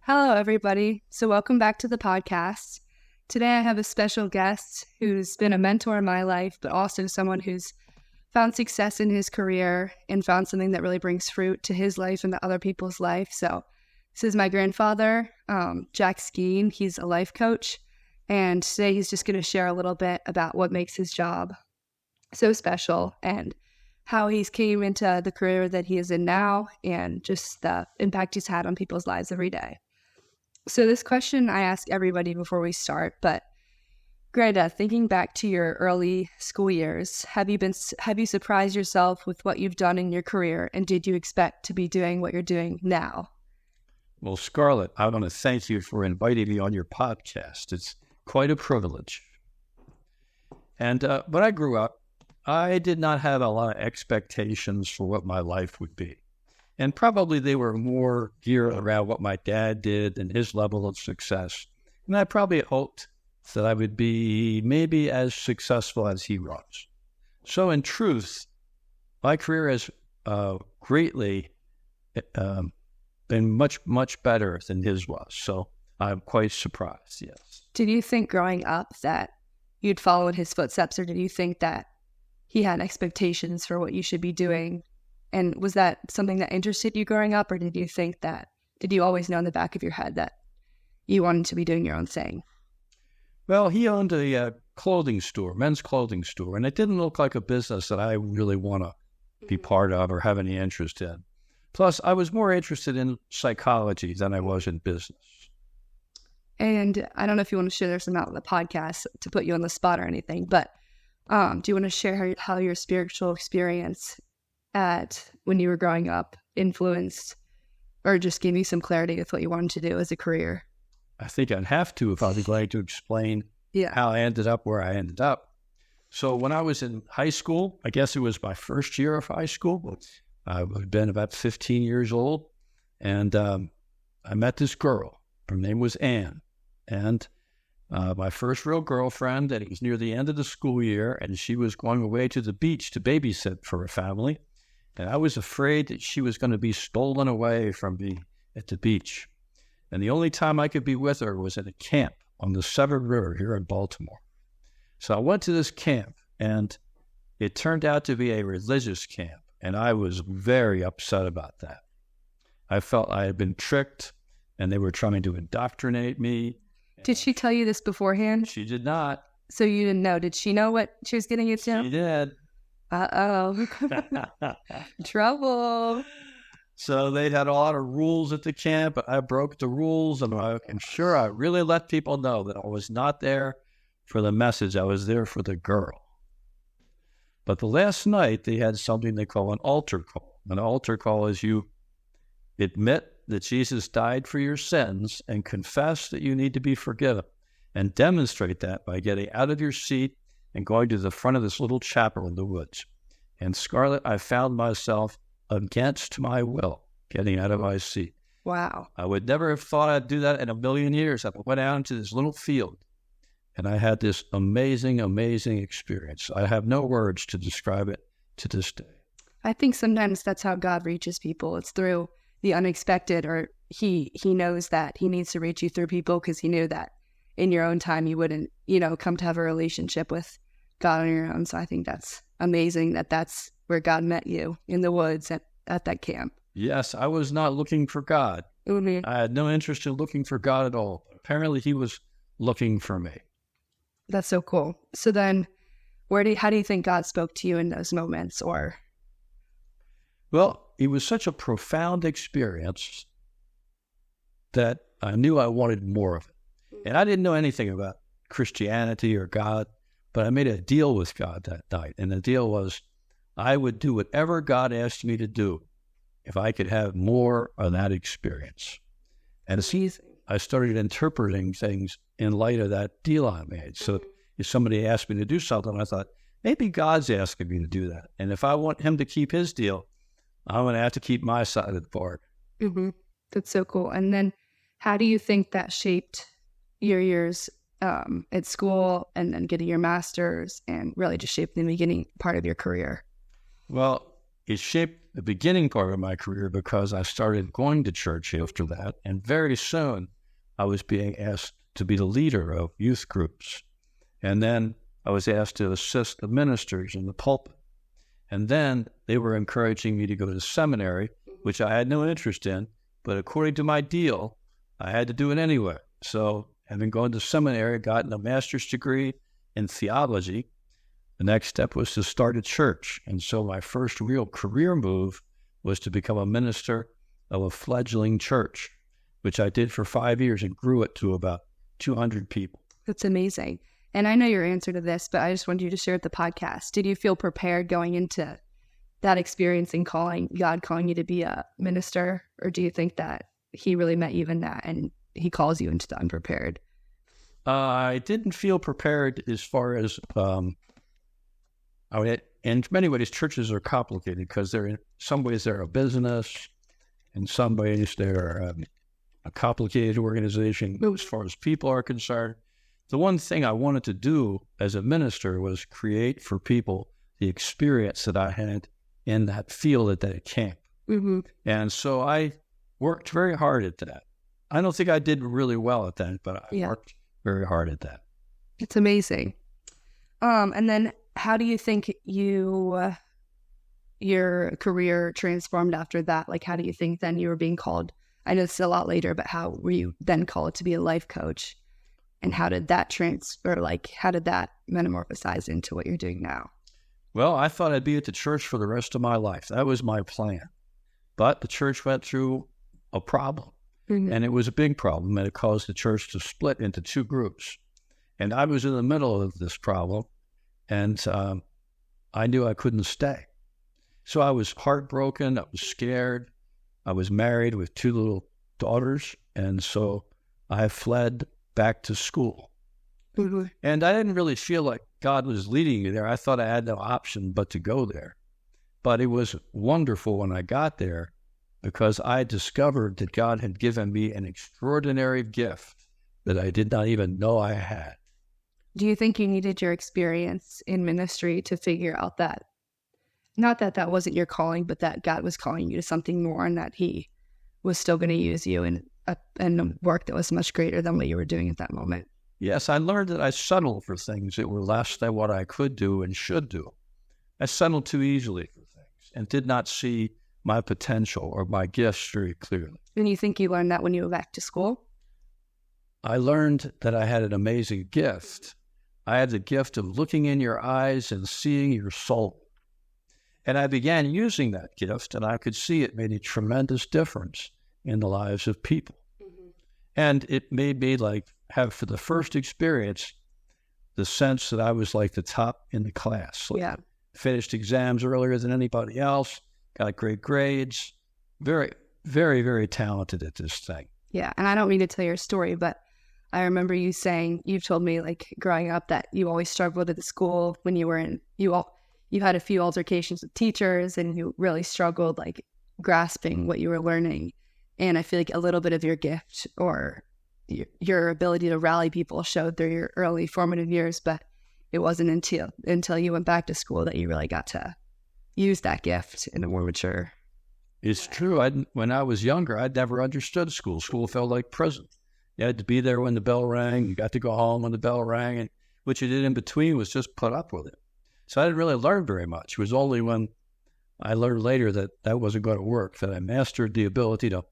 Hello, everybody. So welcome back to the podcast. Today I have a special guest who's been a mentor in my life, but also someone who's found success in his career and found something that really brings fruit to his life and to other people's life. So this is my grandfather, Jack Skeen. He's a life coach, and today he's just going to share a little bit about what makes his job so special and how he's came into the career that he is in now and just the impact he's had on people's lives every day. So this question I ask everybody before we start, but Greta, thinking back to your early school years, have you surprised yourself with what you've done in your career, and did you expect to be doing what you're doing now? Well, Scarlett, I want to thank you for inviting me on your podcast. It's quite a privilege. And when I grew up, I did not have a lot of expectations for what my life would be. And probably they were more geared around what my dad did and his level of success. And I probably hoped that I would be maybe as successful as he was. So in truth, my career has greatly been much better than his was. So I'm quite surprised, yes. Did you think growing up that you'd follow in his footsteps, or did you think that he had expectations for what you should be doing? And was that something that interested you growing up, or did you always know in the back of your head that you wanted to be doing your own thing? Well, he owned a clothing store, men's clothing store, and it didn't look like a business that I really want to be part of or have any interest in. Plus, I was more interested in psychology than I was in business. And I don't know if you want to share this out on the podcast to put you on the spot or anything, but do you want to share how your spiritual experience when you were growing up influenced or just gave you some clarity with what you wanted to do as a career? I think I'd have to if I was going to explain how I ended up where I ended up. So when I was in high school, I guess it was my first year of high school. I would have been about 15 years old. And I met this girl. Her name was Anne. And my first real girlfriend, and it was near the end of the school year, and she was going away to the beach to babysit for a family. And I was afraid that she was going to be stolen away from me at the beach. And the only time I could be with her was at a camp on the Severn River here in Baltimore. So I went to this camp, and it turned out to be a religious camp. And I was very upset about that. I felt I had been tricked, and they were trying to indoctrinate me. Did she tell you this beforehand? She did not. So you didn't know. Did she know what she was getting into? She did. Uh-oh. Trouble. So they had a lot of rules at the camp, but I broke the rules, and I'm sure I really let people know that I was not there for the message. I was there for the girl. But the last night, they had something they call an altar call. An altar call is you admit that Jesus died for your sins and confess that you need to be forgiven, and demonstrate that by getting out of your seat and going to the front of this little chapel in the woods. And Scarlett, I found myself against my will getting out of my seat. Wow. I would never have thought I'd do that in a million years. I went out into this little field, and I had this amazing, amazing experience. I have no words to describe it to this day. I think sometimes that's how God reaches people. It's through the unexpected, or he knows that he needs to reach you through people because he knew that in your own time you wouldn't, come to have a relationship with God on your own. So I think that's amazing that that's where God met you, in the woods at that camp. Yes, I was not looking for God. Mm-hmm. I had no interest in looking for God at all. Apparently he was looking for me. That's so cool. So then how do you think God spoke to you in those moments? Or? Well, it was such a profound experience that I knew I wanted more of it. And I didn't know anything about Christianity or God, but I made a deal with God that night. And the deal was I would do whatever God asked me to do if I could have more of that experience. And I started interpreting things in light of that deal I made. So if somebody asked me to do something, I thought, maybe God's asking me to do that. And if I want him to keep his deal, I'm going to have to keep my side of the bargain. Mm-hmm. That's so cool. And then how do you think that shaped your years at school and then getting your master's and really just shaped the beginning part of your career? Well, it shaped the beginning part of my career because I started going to church after that. And very soon I was being asked to be the leader of youth groups. And then I was asked to assist the ministers in the pulpit. And then they were encouraging me to go to seminary, which I had no interest in. But according to my deal, I had to do it anyway. So having gone to seminary, gotten a master's degree in theology, the next step was to start a church. And so my first real career move was to become a minister of a fledgling church, which I did for 5 years and grew it to about 200 people. That's amazing. And I know your answer to this, but I just wanted you to share at the podcast. Did you feel prepared going into that experience and God calling you to be a minister? Or do you think that he really met you in that and he calls you into the unprepared? I didn't feel prepared as far as, in many ways, churches are complicated because in some ways they're a business, in some ways they're a complicated organization as far as people are concerned. The one thing I wanted to do as a minister was create for people the experience that I had in that field at that camp. Mm-hmm. And so I worked very hard at that. I don't think I did really well at that, but I worked very hard at that. It's amazing. And then how do you think your career transformed after that? Like, how do you think then you were being called? I know it's a lot later, but how were you then called to be a life coach? And how did that transfer? Like, how did that metamorphosize into what you're doing now? Well, I thought I'd be at the church for the rest of my life. That was my plan. But the church went through a problem, and it was a big problem, and it caused the church to split into two groups. And I was in the middle of this problem, and I knew I couldn't stay. So I was heartbroken. I was scared. I was married with 2 little daughters, and so I fled back to school. Mm-hmm. And I didn't really feel like God was leading me there. I thought I had no option but to go there. But it was wonderful when I got there because I discovered that God had given me an extraordinary gift that I did not even know I had. Do you think you needed your experience in ministry to figure out that, not that that wasn't your calling, but that God was calling you to something more and that he was still going to use you in work that was much greater than what you were doing at that moment? Yes, I learned that I settled for things that were less than what I could do and should do. I settled too easily for things and did not see my potential or my gifts very clearly. And you think you learned that when you went back to school? I learned that I had an amazing gift. I had the gift of looking in your eyes and seeing your soul. And I began using that gift, and I could see it made a tremendous difference in the lives of people. Mm-hmm. And it made me have for the first experience the sense that I was like the top in the class. Finished exams earlier than anybody else, got great grades, very, very, very talented at this thing. Yeah, and I don't mean to tell your story, but I remember you saying, you've told me growing up that you always struggled at the school when you were you had a few altercations with teachers and you really struggled grasping what you were learning. And I feel like a little bit of your gift or your ability to rally people showed through your early formative years, but it wasn't until you went back to school that you really got to use that gift in a more mature. It's true. When I was younger, I'd never understood school. School felt like prison. You had to be there when the bell rang. You got to go home when the bell rang. And what you did in between was just put up with it. So I didn't really learn very much. It was only when I learned later that wasn't going to work, that I mastered the ability to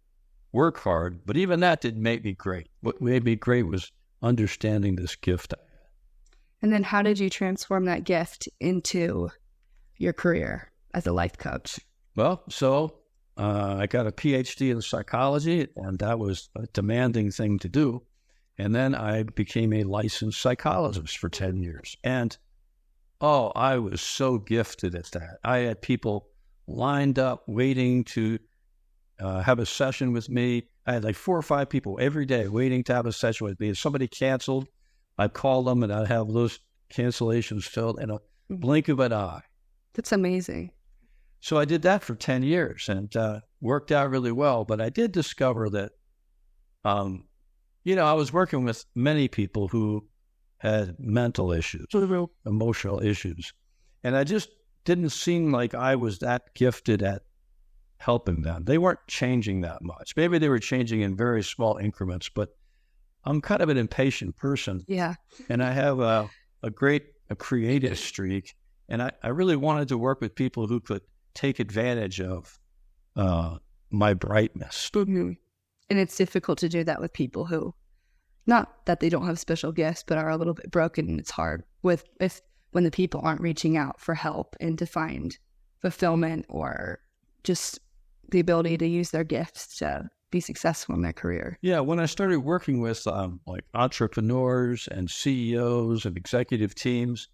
work hard. But even that didn't make me great. What made me great was understanding this gift I had. And then how did you transform that gift into your career as a life coach? Well, so I got a PhD in psychology, and that was a demanding thing to do. And then I became a licensed psychologist for 10 years. And, I was so gifted at that. I had people lined up waiting to have a session with me. I had 4 or 5 people every day waiting to have a session with me. If somebody canceled, I'd call them and I'd have those cancellations filled in a blink of an eye. That's amazing. So I did that for 10 years and worked out really well. But I did discover that, I was working with many people who had mental issues, emotional issues. And I just didn't seem like I was that gifted at helping them. They weren't changing that much. Maybe they were changing in very small increments, but I'm kind of an impatient person. Yeah. And I have a creative streak. And I really wanted to work with people who could take advantage of my brightness. Mm-hmm. And it's difficult to do that with people who, not that they don't have special gifts, but are a little bit broken. And it's hard when the people aren't reaching out for help and to find fulfillment or just the ability to use their gifts to be successful in their career. Yeah, when I started working with like entrepreneurs and CEOs and executive teams,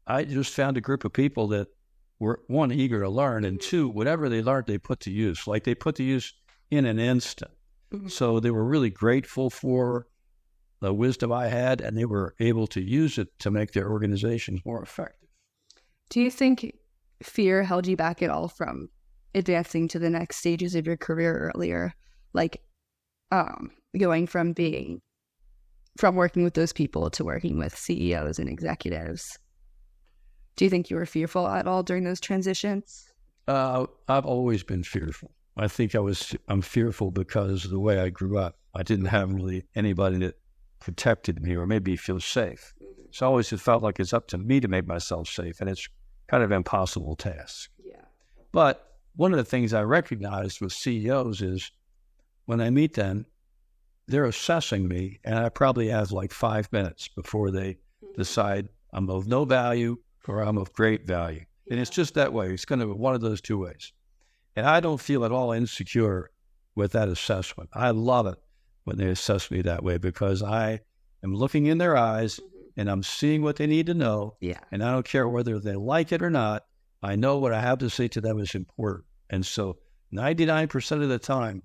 I just found a group of people that were, one, eager to learn, and two, whatever they learned, they put to use. Like they put to use in an instant. Mm-hmm. So they were really grateful for the wisdom I had, and they were able to use it to make their organizations more effective. Do you think fear held you back at all from advancing to the next stages of your career earlier? Like going from working with those people to working with CEOs and executives? Do you think you were fearful at all during those transitions? I've always been fearful. I think I'm fearful because of the way I grew up. I didn't have really anybody that protected me or made me feel safe. So I always felt like it's up to me to make myself safe, and it's kind of an impossible task. Yeah. But one of the things I recognized with CEOs is when I meet them, they're assessing me, and I probably have like 5 minutes before they decide I'm of no value or I'm of great value. Yeah. And it's just that way. It's going to be one of those two ways. And I don't feel at all insecure with that assessment. I love it when they assess me that way because I am looking in their eyes and I'm seeing what they need to know. Yeah. And I don't care whether they like it or not. I know what I have to say to them is important. And so 99% of the time,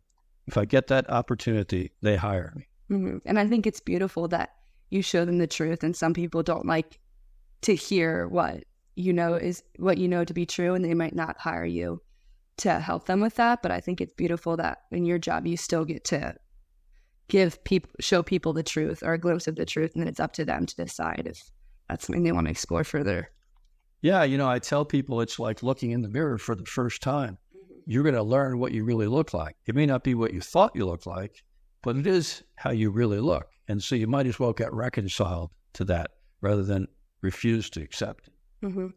if I get that opportunity, they hire me. Mm-hmm. And I think it's beautiful that you show them the truth. And some people don't like to hear what you know to be true, and they might not hire you to help them with that. But I think it's beautiful that in your job, you still get to show people the truth or a glimpse of the truth, and then it's up to them to decide if that's something they want to explore further. Yeah, I tell people it's like looking in the mirror for the first time. Mm-hmm. You're going to learn what you really look like. It may not be what you thought you looked like, but it is how you really look. And so you might as well get reconciled to that rather than refuse to accept it. Mm-hmm.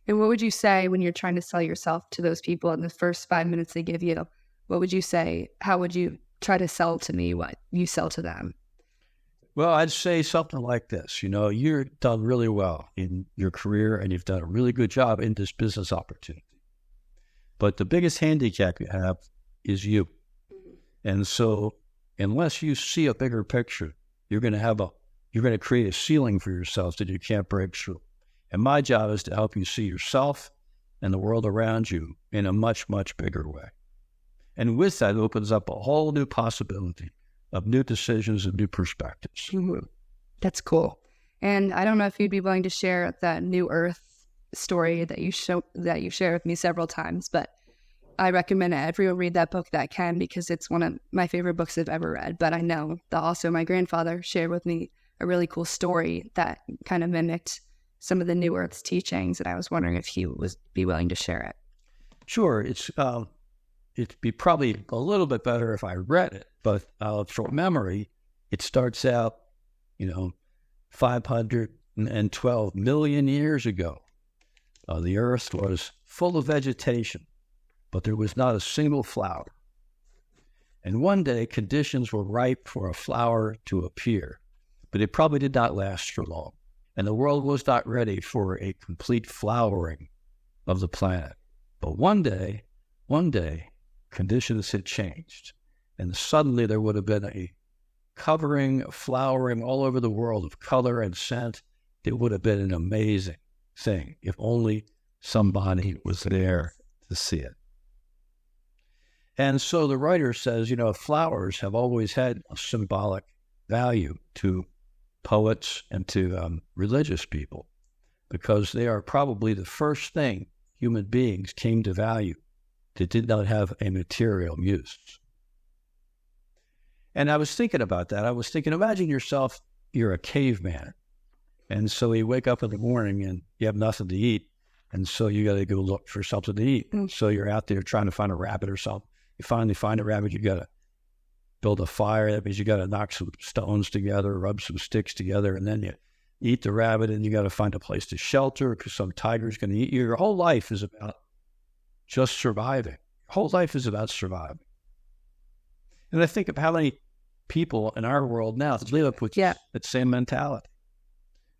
And what would you say when you're trying to sell yourself to those people in the first 5 minutes they give you? What would you say? How would you try to sell to me what you sell to them? Well, I'd say something like this. You're done really well in your career and you've done a really good job in this business opportunity. But the biggest handicap you have is you. Mm-hmm. And so unless you see a bigger picture, you're going to create a ceiling for yourself that you can't break through. And my job is to help you see yourself and the world around you in a much, much bigger way. And with that, it opens up a whole new possibility of new decisions and new perspectives. Mm-hmm. That's cool. And I don't know if you'd be willing to share that New Earth story that you shared with me several times, but I recommend everyone read that book that can, because it's one of my favorite books I've ever read. But I know that also my grandfather shared with me a really cool story that kind of mimicked some of the New Earth's teachings, and I was wondering if he would be willing to share it. Sure. It'd be probably a little bit better if I read it, but from memory, it starts out, 512 million years ago. The earth was full of vegetation, but there was not a single flower. And one day, conditions were ripe for a flower to appear, but it probably did not last for long. And the world was not ready for a complete flowering of the planet. But one day, conditions had changed. And suddenly there would have been a covering, a flowering all over the world of color and scent. It would have been an amazing thing if only somebody was there to see it. And so the writer says, flowers have always had a symbolic value to poets and to religious people, because they are probably the first thing human beings came to value that did not have a material use. And I was thinking about that. I was thinking, imagine yourself, you're a caveman. And so you wake up in the morning and you have nothing to eat. And so you got to go look for something to eat. And so you're out there trying to find a rabbit or something. You finally find a rabbit, you got to build a fire. That means you got to knock some stones together, rub some sticks together, and then you eat the rabbit, and you got to find a place to shelter because some tiger's going to eat you. Your whole life is about just surviving. Your whole life is about surviving. And I think of how many people in our world now live with that same mentality.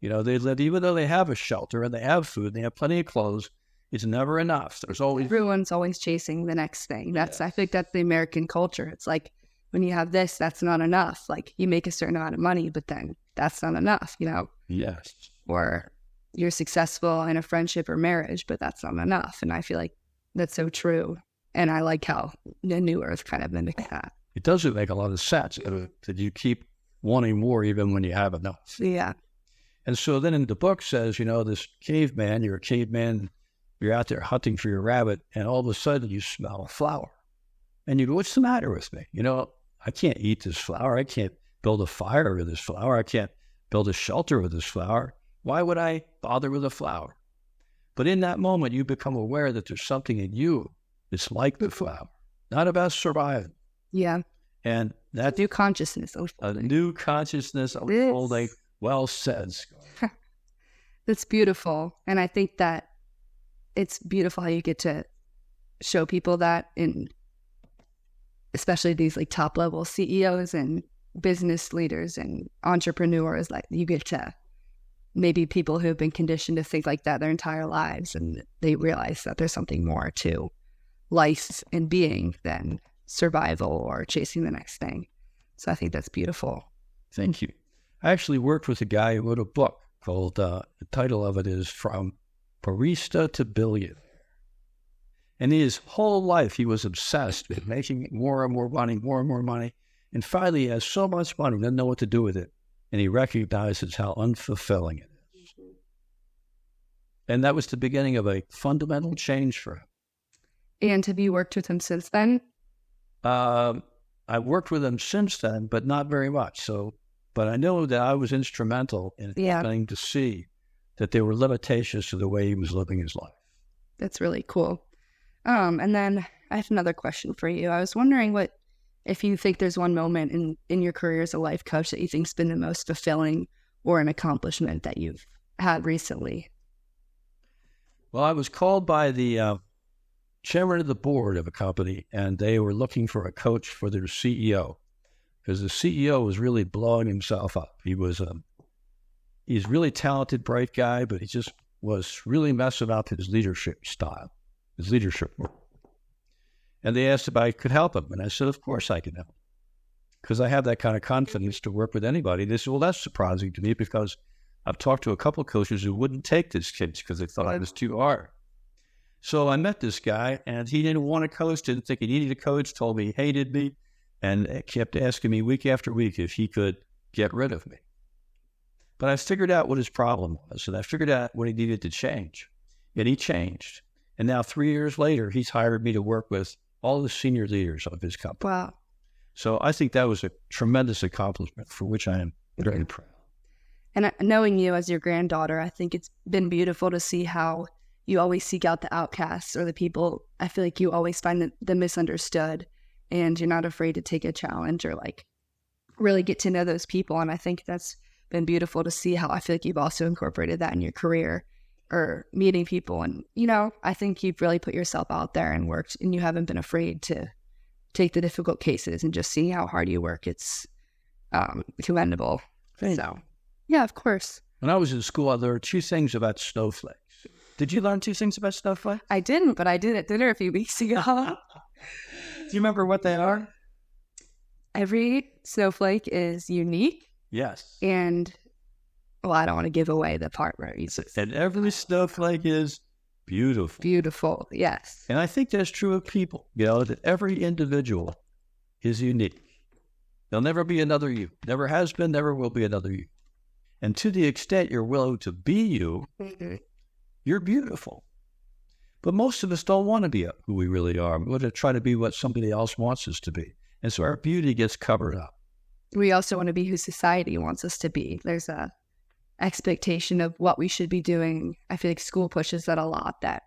You know, they live, even though they have a shelter and they have food, and they have plenty of clothes, it's never enough. Everyone's always chasing the next thing. I think that's the American culture. It's like, when you have this, that's not enough. Like, you make a certain amount of money, but then that's not enough, you know? Yes. Or you're successful in a friendship or marriage, but that's not enough. And I feel like that's so true. And I like how the New Earth kind of mimics that. It doesn't make a lot of sense that you keep wanting more even when you have enough. Yeah. And so then in the book says, you know, this caveman, you're a caveman, you're out there hunting for your rabbit, and all of a sudden you smell a flower. And you go, what's the matter with me? You know, I can't eat this flower. I can't build a fire with this flower. I can't build a shelter with this flower. Why would I bother with a flower? But in that moment, you become aware that there's something in you that's like the flower, not about surviving. Yeah. And that new consciousness. A new consciousness unfolding. Well said. That's beautiful. And I think that it's beautiful how you get to show people that, in especially these like top level CEOs and business leaders and entrepreneurs. Like, you get to maybe people who have been conditioned to think like that their entire lives, and they realize that there's something more to life and being than survival or chasing the next thing. So I think that's beautiful. Thank you. I actually worked with a guy who wrote a book called, the title of it is From Barista to Billionaire. And his whole life, he was obsessed with making more and more money, more and more money. And finally, he has so much money, he doesn't know what to do with it. And he recognizes how unfulfilling it is. And that was the beginning of a fundamental change for him. And have you worked with him since then? I've worked with him since then, but not very much. But I know that I was instrumental in beginning to see that there were limitations to the way he was living his life. That's really cool. And then I have another question for you. I was wondering if you think there's one moment in your career as a life coach that you think's been the most fulfilling or an accomplishment that you've had recently. Well, I was called by the chairman of the board of a company, and they were looking for a coach for their CEO, because the CEO was really blowing himself up. He's a really talented, bright guy, but he just was really messing up his leadership style, his leadership work. And they asked if I could help him. And I said, of course I can help. Because I have that kind of confidence to work with anybody. They said, well, that's surprising to me, because I've talked to a couple of coaches who wouldn't take this case because they thought it was too hard. So I met this guy, and he didn't want to coach, didn't think he needed a coach, told me he hated me, and kept asking me week after week if he could get rid of me. But I figured out what his problem was, and I figured out what he needed to change. And he changed. And now 3 years later, he's hired me to work with all the senior leaders of his company. Wow. So I think that was a tremendous accomplishment for which I am very proud. And knowing you as your granddaughter, I think it's been beautiful to see how you always seek out the outcasts or the people. I feel like you always find the misunderstood, and you're not afraid to take a challenge or like really get to know those people. And I think that's been beautiful to see how I feel like you've also incorporated that in your career or meeting people. And, you know, I think you've really put yourself out there and worked, and you haven't been afraid to take the difficult cases, and just seeing how hard you work. It's commendable. So, yeah, of course. When I was in school, I learned 2 things about snowflakes. Did you learn 2 things about snowflakes? I didn't, but I did at dinner a few weeks ago. Do you remember what they are? Every snowflake is unique. Yes. And, well, I don't want to give away the part where he's... And every snowflake is beautiful. Beautiful, yes. And I think that's true of people, you know, that every individual is unique. There'll never be another you. Never has been, never will be another you. And to the extent you're willing to be you, you're beautiful. But most of us don't want to be who we really are. We want to try to be what somebody else wants us to be. And so our beauty gets covered up. We also want to be who society wants us to be. There's a expectation of what we should be doing. I feel like school pushes that a lot, that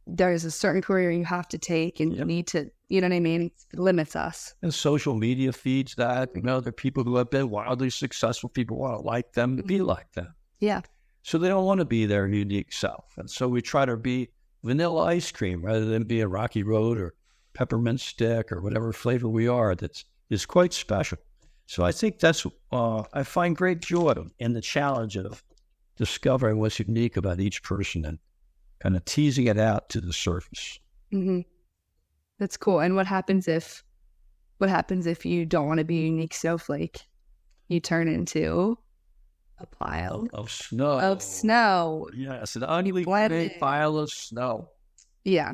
there's a certain career you have to take and you need to, you know what I mean? It limits us. And social media feeds that. You know, there are people who have been wildly successful. People want to like them to be like them. Yeah. So they don't want to be their unique self. And so we try to be vanilla ice cream rather than be a Rocky Road or peppermint stick or whatever flavor we are that is quite special. So I think that's, I find great joy in the challenge of discovering what's unique about each person and kind of teasing it out to the surface. Mm-hmm. That's cool. And what happens if you don't want to be a unique snowflake? You turn into a pile of snow. Of snow. Yes, an ugly gray pile of snow. Yeah.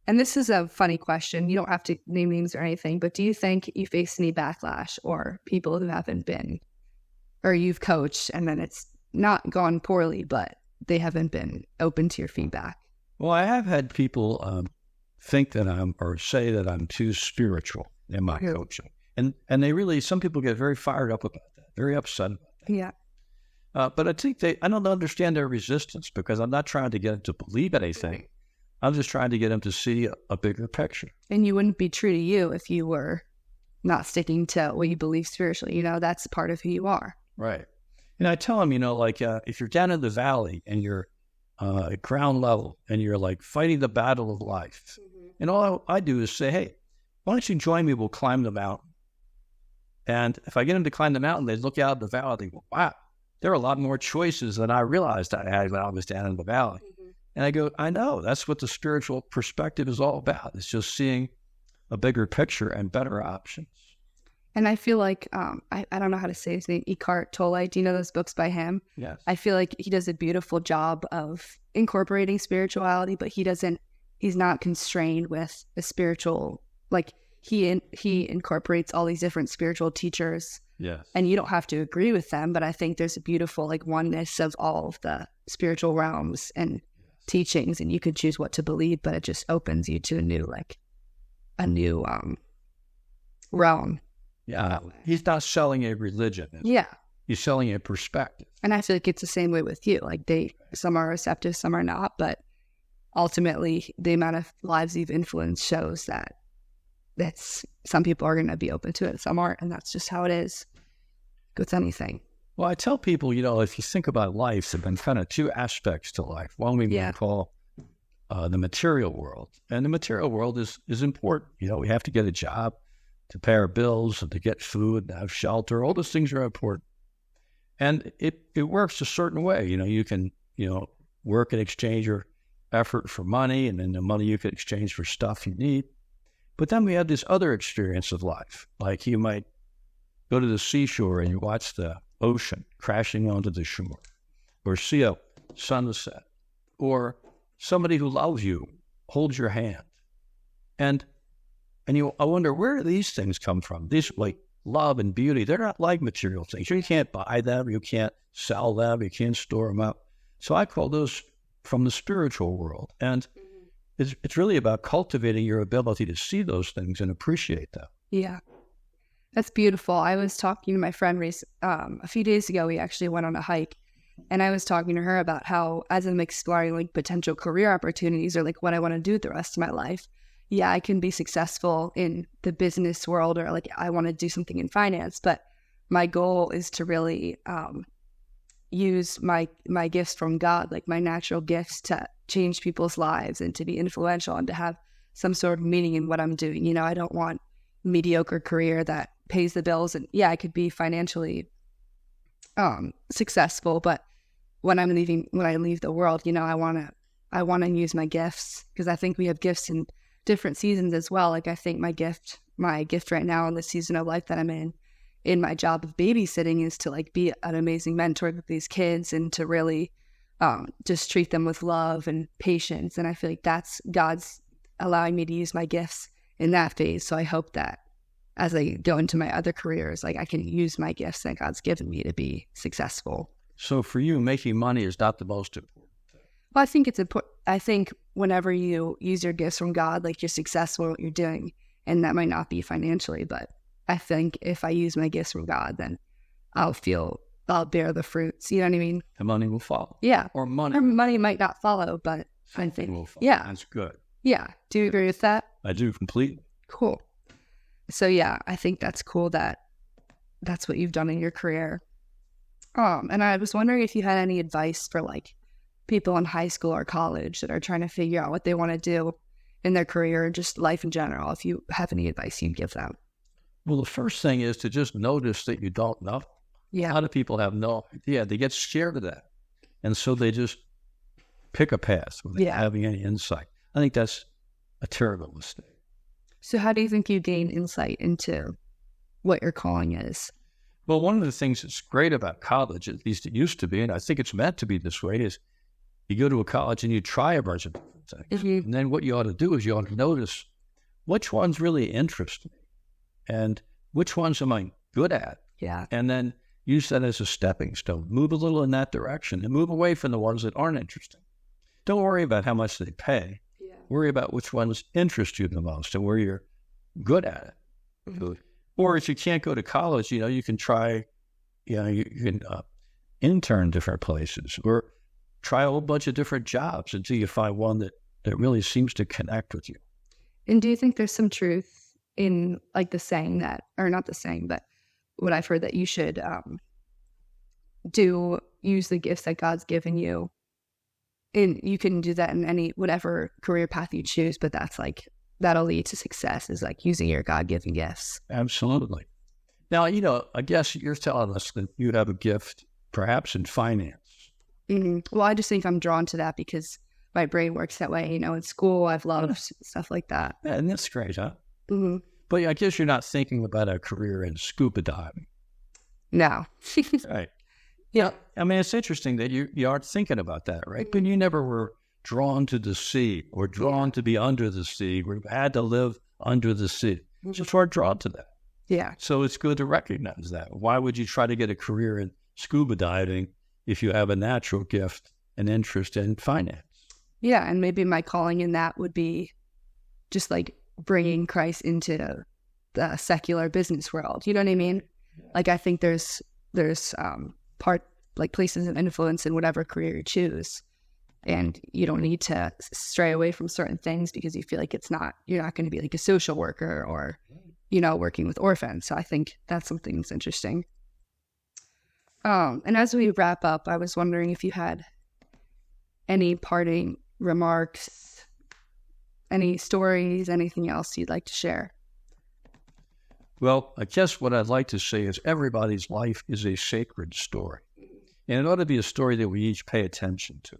And this is a funny question. You don't have to name names or anything, but do you think you face any backlash or people who haven't been, or you've coached and then it's not gone poorly, but they haven't been open to your feedback? Well, I have had people think that or say that I'm too spiritual in my coaching. And they really, some people get very fired up about that, very upset about that. Yeah. But I think I don't understand their resistance, because I'm not trying to get them to believe anything. I'm just trying to get them to see a bigger picture. And you wouldn't be true to you if you were not sticking to what you believe spiritually. You know, that's part of who you are. Right. And I tell them, you know, like if you're down in the valley and you're at ground level and you're like fighting the battle of life, and all I do is say, hey, why don't you join me? We'll climb the mountain. And if I get them to climb the mountain, they look out at the valley. They go, wow, there are a lot more choices than I realized I had when I was down in the valley. And I go, I know, that's what the spiritual perspective is all about. It's just seeing a bigger picture and better options. And I feel like, I don't know how to say his name, Eckhart Tolle. Do you know those books by him? Yes. I feel like he does a beautiful job of incorporating spirituality, but he's not constrained with a spiritual, like he incorporates all these different spiritual teachers. Yes. And you don't have to agree with them, but I think there's a beautiful like oneness of all of the spiritual realms and teachings, and you can choose what to believe, but it just opens you to a new realm. Yeah. He's not selling a religion. Yeah. He's selling a perspective. And I feel like it's the same way with you. Like some are receptive, some are not, but ultimately the amount of lives you've influenced shows that some people are going to be open to it, some aren't, and that's just how it is with anything. Well, I tell people, you know, if you think about life, there have been kind of two aspects to life. One we might call the material world. And the material world is important. You know, we have to get a job to pay our bills and to get food and have shelter. All those things are important. And it works a certain way. You know, you can, work and exchange your effort for money, and then the money you can exchange for stuff you need. But then we have this other experience of life. Like you might go to the seashore and you watch the ocean crashing onto the shore, or see a sunset, or somebody who loves you holds your hand. And I wonder, where do these things come from? These like love and beauty, they're not like material things. You can't buy them, you can't sell them, you can't store them up. So I call those from the spiritual world. And it's really about cultivating your ability to see those things and appreciate them. Yeah. That's beautiful. I was talking to my friend a few days ago. We actually went on a hike, and I was talking to her about how, as I'm exploring like potential career opportunities or like what I want to do the rest of my life, yeah, I can be successful in the business world, or like I want to do something in finance, but my goal is to really use my gifts from God, like my natural gifts, to change people's lives and to be influential and to have some sort of meaning in what I'm doing. You know, I don't want a mediocre career that pays the bills, and yeah, I could be financially successful, but when I leave the world, you know, I want to use my gifts, because I think we have gifts in different seasons as well. Like I think my gift right now in the season of life that I'm in my job of babysitting, is to like be an amazing mentor with these kids and to really just treat them with love and patience. And I feel like that's God's allowing me to use my gifts in that phase. So I hope that as I go into my other careers, like I can use my gifts that God's given me to be successful. So for you, making money is not the most important thing. Well, I think it's important. I think whenever you use your gifts from God, like you're successful in what you're doing, and that might not be financially, but I think if I use my gifts from God, then I'll feel I'll bear the fruits. You know what I mean? The money will follow. Yeah. Or money. Or money might not follow, but I think will follow. Yeah. That's good. Yeah. Do you agree with that? I do completely. Cool. So yeah, I think that's cool that that's what you've done in your career. And I was wondering if you had any advice for like people in high school or college that are trying to figure out what they want to do in their career or just life in general, if you have any advice you'd give them. Well, the first thing is to just notice that you don't know. Yeah. A lot of people have no idea. They get scared of that. And so they just pick a path without having any insight. I think that's a terrible mistake. So how do you think you gain insight into what your calling is? Well, one of the things that's great about college, at least it used to be, and I think it's meant to be this way, is you go to a college and you try a bunch of different things. Mm-hmm. And then what you ought to do is you ought to notice which ones really interest me and which ones am I good at. Yeah. And then use that as a stepping stone. Move a little in that direction and move away from the ones that aren't interesting. Don't worry about how much they pay. Yeah. Worry about which ones interest you the most and where you're good at it. Mm-hmm. Or if you can't go to college, you can try, you can intern different places or try a whole bunch of different jobs until you find one that really seems to connect with you. And do you think there's some truth in like the saying that, or not the saying, but what I've heard that you should use the gifts that God's given you, and you can do that in whatever career path you choose, but that'll lead to success, is like using your God-given gifts. Absolutely. Now, I guess you're telling us that you have a gift perhaps in finance. Mm-hmm. Well, I just think I'm drawn to that because my brain works that way. In school, I've loved stuff like that. Yeah, and that's great, huh? Mm-hmm. But I guess you're not thinking about a career in scuba diving. No. Right. Yeah. I mean, it's interesting that you aren't thinking about that, right? But you never were drawn to the sea or drawn to be under the sea or had to live under the sea. Just weren't drawn to that. Yeah. So it's good to recognize that. Why would you try to get a career in scuba diving if you have a natural gift and interest in finance? Yeah. And maybe my calling in that would be just like bringing Christ into the secular business world. You know what I mean? Like, I think there's places of influence in whatever career you choose. And you don't need to stray away from certain things because you feel like you're not going to be like a social worker or, working with orphans. So I think that's something that's interesting. And as we wrap up, I was wondering if you had any parting remarks, any stories, anything else you'd like to share. Well, I guess what I'd like to say is everybody's life is a sacred story. And it ought to be a story that we each pay attention to,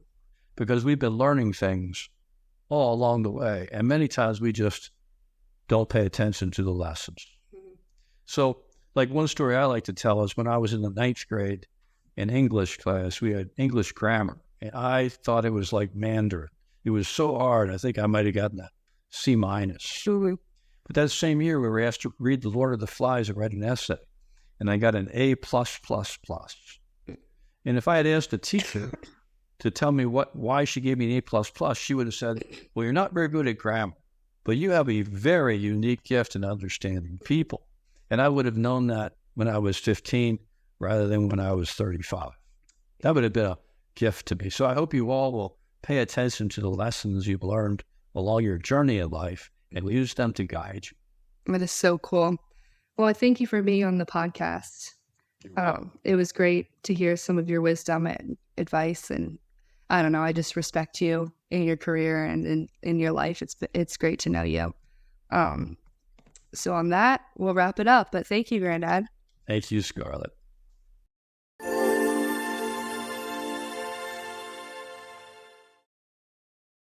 because we've been learning things all along the way. And many times we just don't pay attention to the lessons. Mm-hmm. So, like one story I like to tell is when I was in the 9th grade in English class, we had English grammar. And I thought it was like Mandarin. It was so hard, I think I might have gotten a C-. Mm-hmm. But that same year, we were asked to read The Lord of the Flies and write an essay. And I got an A+++. And if I had asked a teacher to tell me why she gave me an A++, she would have said, well, you're not very good at grammar, but you have a very unique gift in understanding people. And I would have known that when I was 15 rather than when I was 35. That would have been a gift to me. So I hope you all will pay attention to the lessons you've learned along your journey in life and use them to guide you. That is so cool. Well, I thank you for being on the podcast. It was great to hear some of your wisdom and advice, and I don't know, I just respect you in your career and in your life. It's great to know you. So on that, we'll wrap it up. But thank you, Granddad. Thank you, Scarlett.